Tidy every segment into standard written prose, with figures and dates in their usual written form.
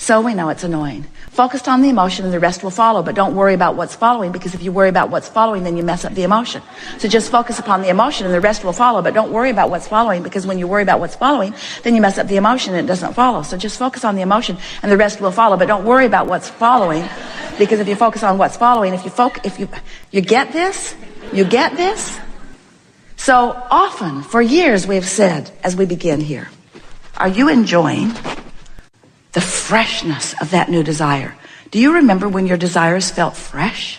So we know it's annoying. Focused on the emotion and the rest will follow, but don't worry about what's following, because if you worry about what's following, then you mess up the emotion. So just focus upon the emotion and the rest will follow, but don't worry about what's following, because when you worry about what's following, then you mess up the emotion and it doesn't follow. So just focus on the emotion and the rest will follow, but don't worry about what's following, because if you focus on what's following, if you get this, you get this. So often, for years, we have said, as we begin here, are you enjoying the freshness of that new desire? Do you remember when your desires felt fresh?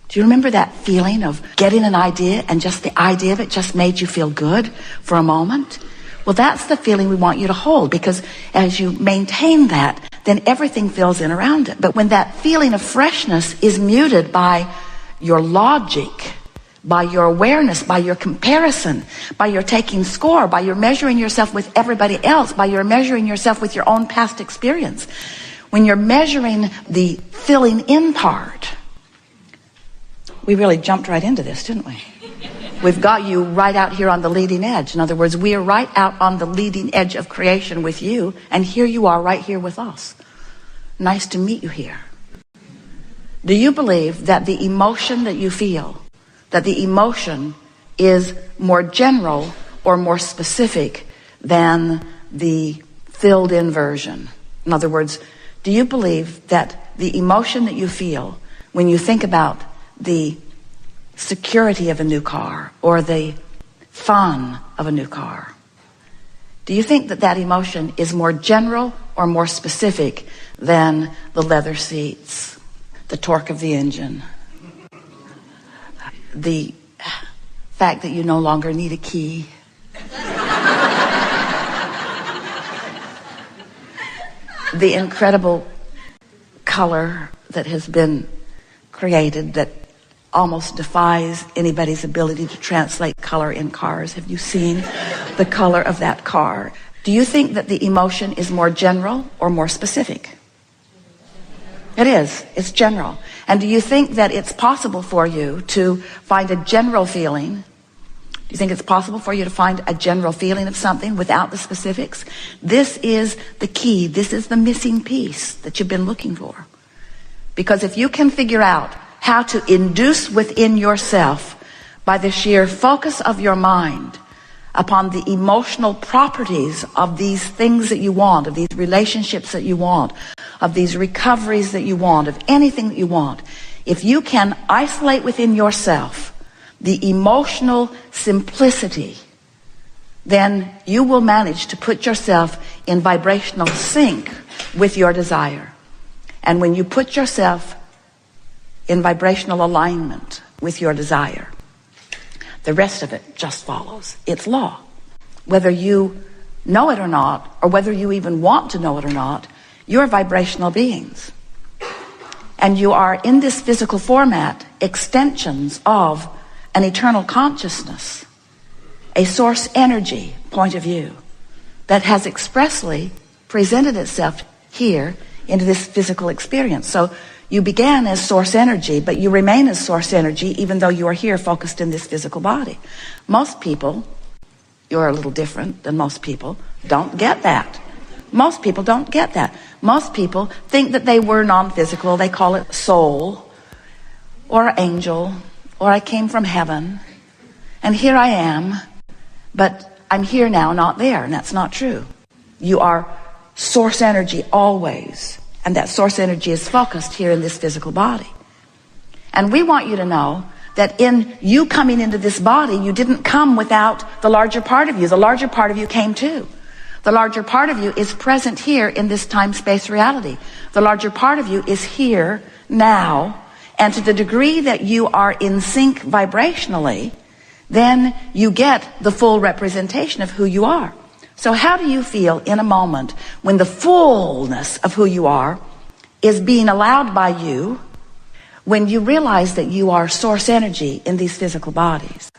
Do you remember that feeling of getting an idea and just the idea of it just made you feel good for a moment? Well, that's the feeling we want you to hold, because as you maintain that, then everything fills in around it. But when that feeling of freshness is muted by your logic, by your awareness, by your comparison, by your taking score, by your measuring yourself with everybody else, by your measuring yourself with your own past experience, when you're measuring the filling in part, we really jumped right into this, didn't we? We've got you right out here on the leading edge. In other words, we are right out on the leading edge of creation with you, and here you are right here with us. Nice to meet you here. Do you believe that the emotion that you feel, that the emotion is more general or more specific than the filled in version? In other words, do you believe that the emotion that you feel when you think about the security of a new car or the fun of a new car, do you think that that emotion is more general or more specific than the leather seats, the torque of the engine, the fact that you no longer need a key, the incredible color that has been created that almost defies anybody's ability to translate color in cars? Have you seen the color of that car? Do you think that the emotion is more general or more specific? It is. It's general. And do you think that it's possible for you to find a general feeling? Do you think it's possible for you to find a general feeling of something without the specifics? This is the key. This is the missing piece that you've been looking for. Because if you can figure out how to induce within yourself, by the sheer focus of your mind, upon the emotional properties of these things that you want, of these relationships that you want, of these recoveries that you want, of anything that you want, if you can isolate within yourself the emotional simplicity, then you will manage to put yourself in vibrational sync with your desire. And when you put yourself in vibrational alignment with your desire, the rest of it just follows. It's law. Whether you know it or not, or whether you even want to know it or not, you're vibrational beings. And you are, in this physical format, extensions of an eternal consciousness, a source energy point of view that has expressly presented itself here into this physical experience. So you began as source energy, but you remain as source energy even though you are here focused in this physical body. Most people, you're a little different than most people, don't get that. Most people don't get that. Most people think that they were non-physical. They call it soul or angel, or I came from heaven and here I am, but I'm here now, not there. And that's not true. You are source energy always. And that source energy is focused here in this physical body. And we want you to know that in you coming into this body, you didn't come without the larger part of you. The larger part of you came too. The larger part of you is present here in this time-space reality. The larger part of you is here now. And to the degree that you are in sync vibrationally, then you get the full representation of who you are. So how do you feel in a moment when the fullness of who you are is being allowed by you, when you realize that you are source energy in these physical bodies,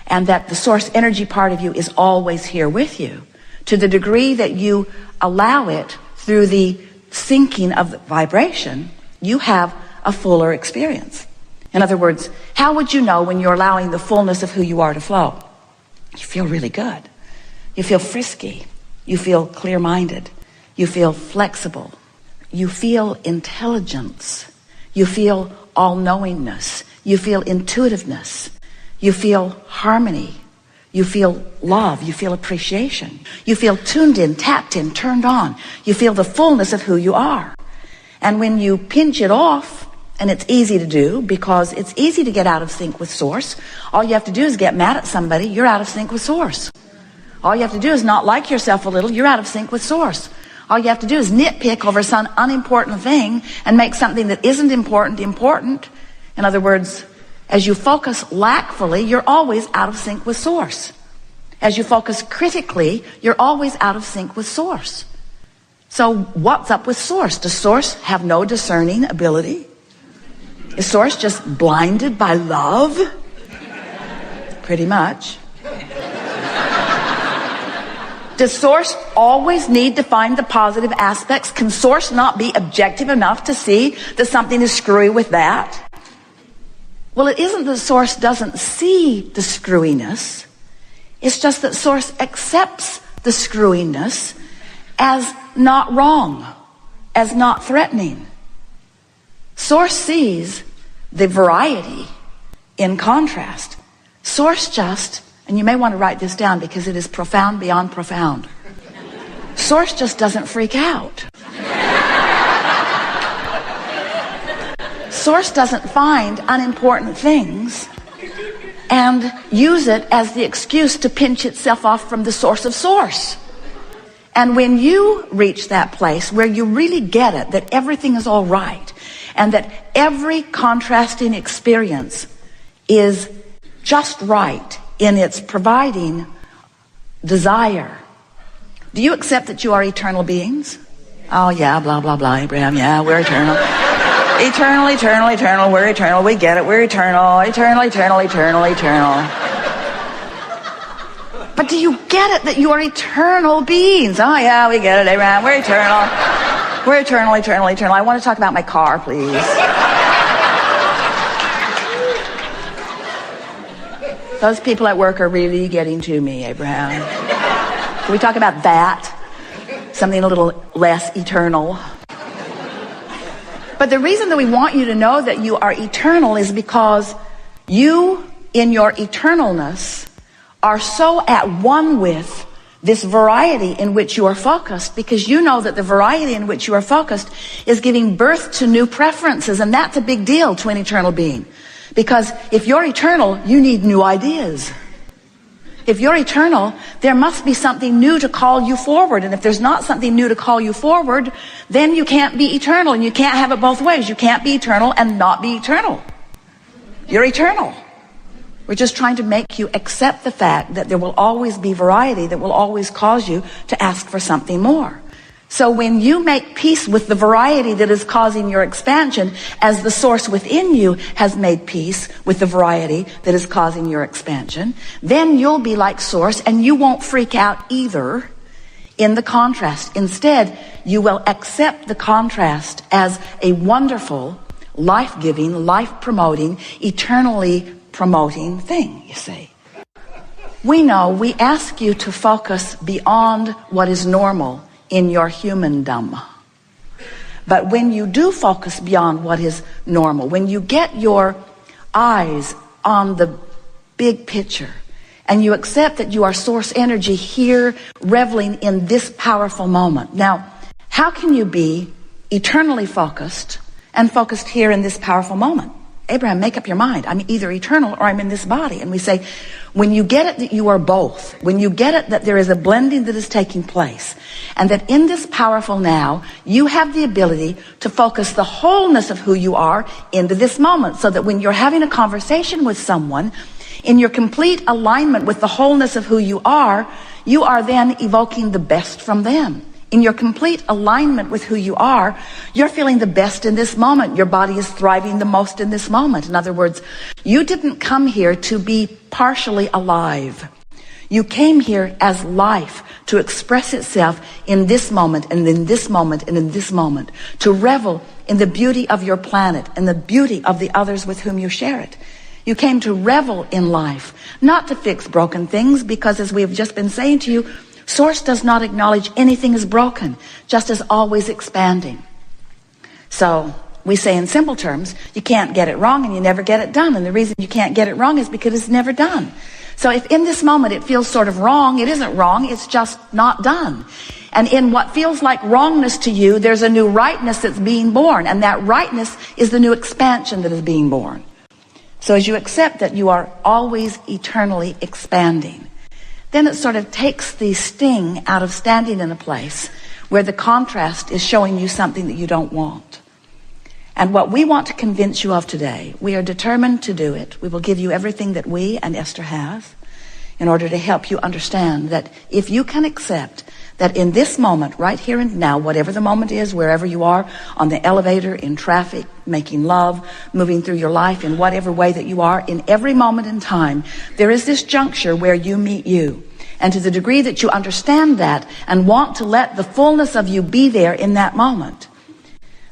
and that the source energy part of you is always here with you, to the degree that you allow it through the syncing of the vibration, you have a fuller experience. In other words, how would you know when you're allowing the fullness of who you are to flow? You feel really good. You feel frisky. You feel clear-minded. You feel flexible. You feel intelligence. You feel all-knowingness. You feel intuitiveness. You feel harmony. You feel love. You feel appreciation. You feel tuned in, tapped in, turned on. You feel the fullness of who you are. And when you pinch it off, and it's easy to do because it's easy to get out of sync with Source. All you have to do is get mad at somebody, you're out of sync with Source. All you have to do is not like yourself a little, you're out of sync with Source. All you have to do is nitpick over some unimportant thing and make something that isn't important important. In other words, as you focus lackfully, you're always out of sync with Source. As you focus critically, you're always out of sync with Source. So what's up with Source? Does Source have no discerning ability? Is Source just blinded by love? Pretty much. Does Source always need to find the positive aspects? Can Source not be objective enough to see that something is screwy with that? Well, it isn't that Source doesn't see the screwiness. It's just that Source accepts the screwiness as not wrong, as not threatening. Source sees the variety in contrast. Source just, and you may want to write this down because it is profound beyond profound. Source just doesn't freak out. Source doesn't find unimportant things and use it as the excuse to pinch itself off from the source of Source. And when you reach that place where you really get it, that everything is all right, and that every contrasting experience is just right in its providing desire. Do you accept that you are eternal beings? Oh yeah, blah, blah, blah, Abraham, yeah, we're eternal. Eternal, eternal, eternal, we're eternal, we get it, we're eternal, eternal, eternal, eternal, eternal. But do you get it that you are eternal beings? Oh yeah, we get it, Abraham, we're eternal. We're eternal, eternal, eternal. I want to talk about my car, please. Those people at work are really getting to me, Abraham. Can we talk about that? Something a little less eternal. But the reason that we want you to know that you are eternal is because you, in your eternalness, are so at one with this variety in which you are focused, because you know that the variety in which you are focused is giving birth to new preferences, and that's a big deal to an eternal being. Because if you're eternal, you need new ideas. If you're eternal, there must be something new to call you forward, and if there's not something new to call you forward, then you can't be eternal, and you can't have it both ways. You can't be eternal and not be eternal. You're eternal. We're just trying to make you accept the fact that there will always be variety that will always cause you to ask for something more. So when you make peace with the variety that is causing your expansion, as the source within you has made peace with the variety that is causing your expansion, then you'll be like Source and you won't freak out either in the contrast. Instead, you will accept the contrast as a wonderful, life-giving, life-promoting, eternally promoting thing, you see. We know we ask you to focus beyond what is normal in your humandom. But when you do focus beyond what is normal, when you get your eyes on the big picture and you accept that you are source energy here reveling in this powerful moment. Now, how can you be eternally focused and focused here in this powerful moment? Abraham, make up your mind. I'm either eternal or I'm in this body. And we say, when you get it that you are both, when you get it that there is a blending that is taking place, and that in this powerful now, you have the ability to focus the wholeness of who you are into this moment, so that when you're having a conversation with someone, in your complete alignment with the wholeness of who you are then evoking the best from them. In your complete alignment with who you are, you're feeling the best in this moment. Your body is thriving the most in this moment. In other words, you didn't come here to be partially alive. You came here as life to express itself in this moment and in this moment and in this moment, to revel in the beauty of your planet and the beauty of the others with whom you share it. You came to revel in life, not to fix broken things, because as we have just been saying to you, Source does not acknowledge anything is broken, just as always expanding. So we say in simple terms, you can't get it wrong and you never get it done. And the reason you can't get it wrong is because it's never done. So if in this moment it feels sort of wrong, it isn't wrong, it's just not done. And in what feels like wrongness to you, there's a new rightness that's being born. And that rightness is the new expansion that is being born. So as you accept that you are always eternally expanding, then it sort of takes the sting out of standing in a place where the contrast is showing you something that you don't want. And what we want to convince you of today, we are determined to do it. We will give you everything that we and Esther has in order to help you understand that if you can accept that in this moment, right here and now, whatever the moment is, wherever you are, on the elevator, in traffic, making love, moving through your life, in whatever way that you are, in every moment in time, there is this juncture where you meet you. And to the degree that you understand that and want to let the fullness of you be there in that moment,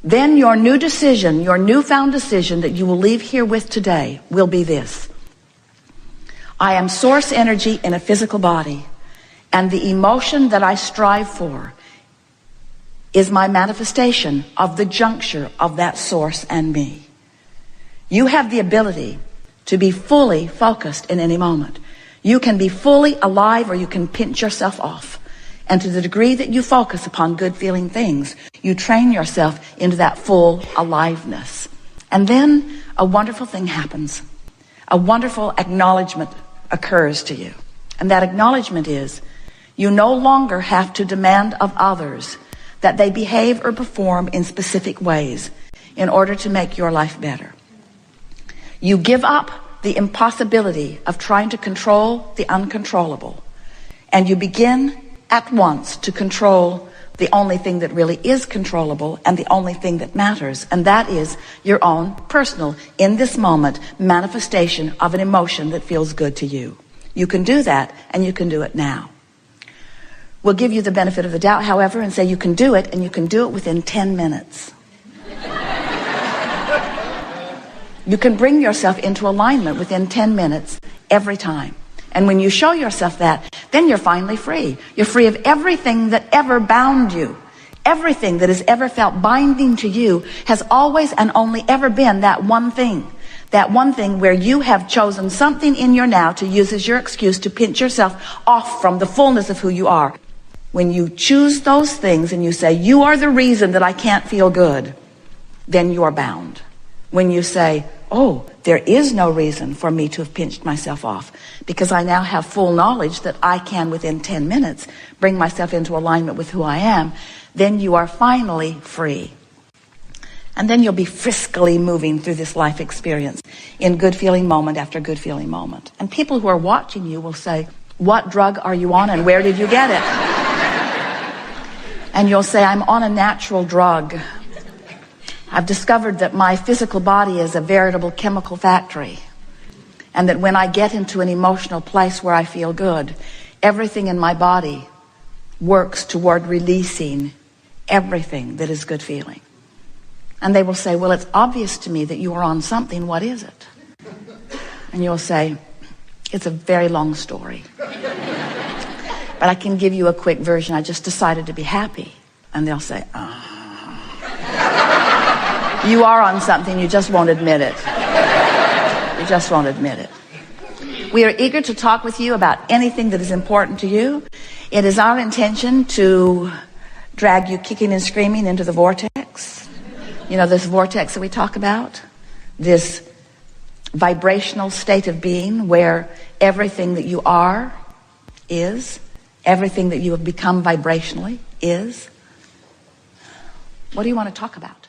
then your new decision, your newfound decision that you will leave here with today will be this. I am source energy in a physical body, and the emotion that I strive for is my manifestation of the juncture of that source and me. You have the ability to be fully focused in any moment. You can be fully alive or you can pinch yourself off. And to the degree that you focus upon good feeling things, you train yourself into that full aliveness. And then a wonderful thing happens. A wonderful acknowledgement occurs to you. And that acknowledgement is, you no longer have to demand of others that they behave or perform in specific ways in order to make your life better. You give up the impossibility of trying to control the uncontrollable, and you begin at once to control the only thing that really is controllable and the only thing that matters, and that is your own personal, in this moment, manifestation of an emotion that feels good to you. You can do that, and you can do it now. We'll give you the benefit of the doubt, however, and say you can do it, and you can do it within 10 minutes. You can bring yourself into alignment within 10 minutes every time. And when you show yourself that, then you're finally free. You're free of everything that ever bound you. Everything that has ever felt binding to you has always and only ever been that one thing. That one thing where you have chosen something in your now to use as your excuse to pinch yourself off from the fullness of who you are. When you choose those things and you say, you are the reason that I can't feel good, then you are bound. When you say, oh, there is no reason for me to have pinched myself off because I now have full knowledge that I can within 10 minutes bring myself into alignment with who I am, then you are finally free. And then you'll be friskily moving through this life experience in good feeling moment after good feeling moment. And people who are watching you will say, what drug are you on and where did you get it? And you'll say, I'm on a natural drug. I've discovered that my physical body is a veritable chemical factory, and that when I get into an emotional place where I feel good, everything in my body works toward releasing everything that is good feeling. And they will say, well, it's obvious to me that you are on something. What is it? And you'll say, it's a very long story. But I can give you a quick version. I just decided to be happy. And they'll say, you are on something, you just won't admit it. You just won't admit it. We are eager to talk with you about anything that is important to you. It is our intention to drag you kicking and screaming into the vortex. You know, this vortex that we talk about? This vibrational state of being where everything that you are is, everything that you have become vibrationally is. What do you want to talk about?